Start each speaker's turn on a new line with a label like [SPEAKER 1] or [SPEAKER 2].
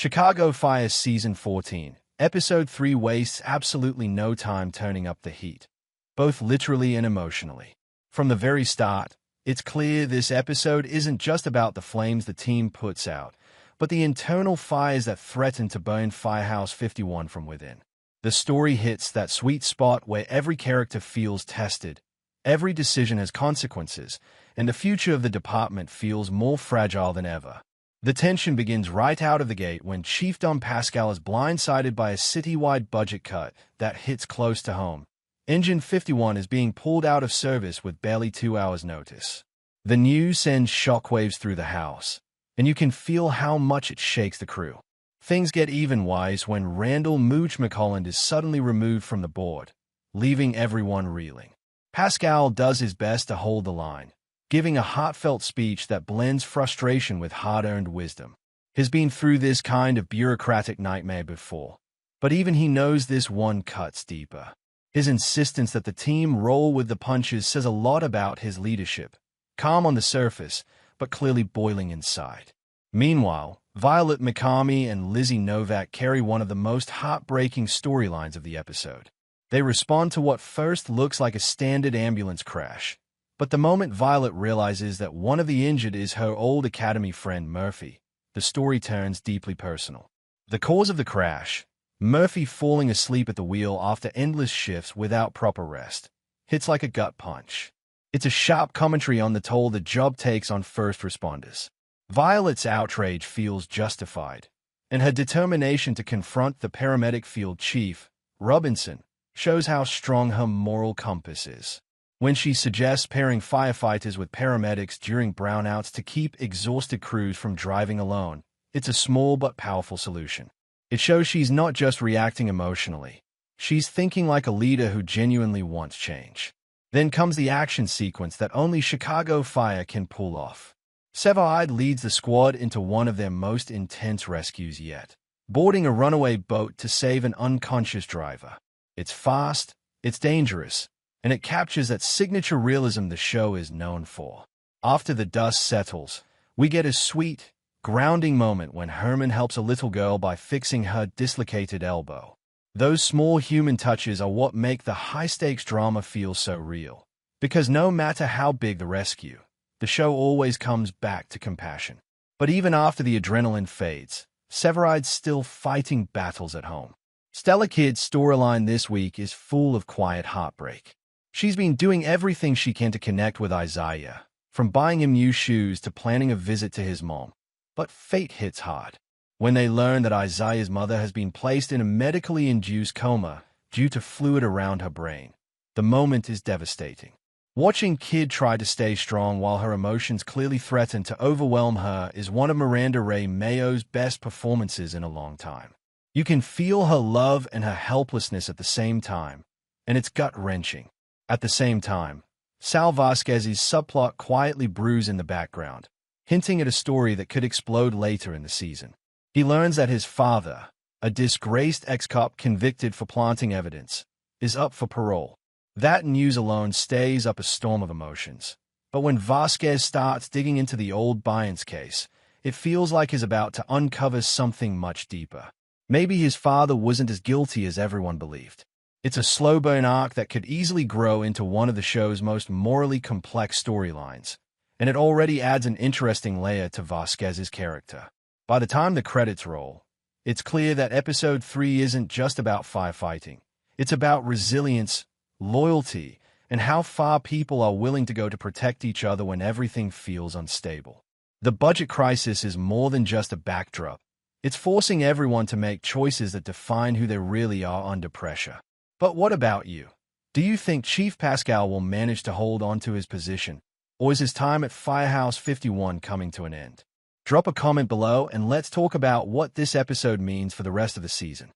[SPEAKER 1] Chicago Fire Season 14, Episode 3 wastes absolutely no time turning up the heat, both literally and emotionally. From the very start, it's clear this episode isn't just about the flames the team puts out, but the internal fires that threaten to burn Firehouse 51 from within. The story hits that sweet spot where every character feels tested, every decision has consequences, and the future of the department feels more fragile than ever. The tension begins right out of the gate when Chief Dom Pascal is blindsided by a citywide budget cut that hits close to home. Engine 51 is being pulled out of service with barely 2 hours' notice. The news sends shockwaves through the house, and you can feel how much it shakes the crew. Things get even worse when Randall Mooch McColland is suddenly removed from the board, leaving everyone reeling. Pascal does his best to hold the line, giving a heartfelt speech that blends frustration with hard-earned wisdom. He's been through this kind of bureaucratic nightmare before, but even he knows this one cuts deeper. His insistence that the team roll with the punches says a lot about his leadership, calm on the surface, but clearly boiling inside. Meanwhile, Violet McCarmy and Lizzie Novak carry one of the most heartbreaking storylines of the episode. They respond to what first looks like a standard ambulance crash, but the moment Violet realizes that one of the injured is her old academy friend Murphy, the story turns deeply personal. The cause of the crash, Murphy falling asleep at the wheel after endless shifts without proper rest, hits like a gut punch. It's a sharp commentary on the toll the job takes on first responders. Violet's outrage feels justified, and her determination to confront the paramedic field chief, Robinson, shows how strong her moral compass is. When she suggests pairing firefighters with paramedics during brownouts to keep exhausted crews from driving alone, it's a small but powerful solution. It shows she's not just reacting emotionally. She's thinking like a leader who genuinely wants change. Then comes the action sequence that only Chicago Fire can pull off. Stellaride leads the squad into one of their most intense rescues yet, boarding a runaway boat to save an unconscious driver. It's fast, it's dangerous, and it captures that signature realism the show is known for. After the dust settles, we get a sweet, grounding moment when Herman helps a little girl by fixing her dislocated elbow. Those small human touches are what make the high-stakes drama feel so real. Because no matter how big the rescue, the show always comes back to compassion. But even after the adrenaline fades, Stellaride's still fighting battles at home. Stella Kid's storyline this week is full of quiet heartbreak. She's been doing everything she can to connect with Isaiah, from buying him new shoes to planning a visit to his mom. But fate hits hard. When they learn that Isaiah's mother has been placed in a medically induced coma due to fluid around her brain, the moment is devastating. Watching Kid try to stay strong while her emotions clearly threaten to overwhelm her is one of Miranda Ray Mayo's best performances in a long time. You can feel her love and her helplessness at the same time, and it's gut-wrenching. At the same time, Sal Vasquez's subplot quietly brews in the background, hinting at a story that could explode later in the season. He learns that his father, a disgraced ex-cop convicted for planting evidence, is up for parole. That news alone stays up a storm of emotions. But when Vasquez starts digging into the old Byans case, it feels like he's about to uncover something much deeper. Maybe his father wasn't as guilty as everyone believed. It's a slow burn arc that could easily grow into one of the show's most morally complex storylines, and it already adds an interesting layer to Vasquez's character. By the time the credits roll, it's clear that Episode 3 isn't just about firefighting. It's about resilience, loyalty, and how far people are willing to go to protect each other when everything feels unstable. The budget crisis is more than just a backdrop. It's forcing everyone to make choices that define who they really are under pressure. But what about you? Do you think Chief Pascal will manage to hold on to his position, or is his time at Firehouse 51 coming to an end? Drop a comment below and let's talk about what this episode means for the rest of the season.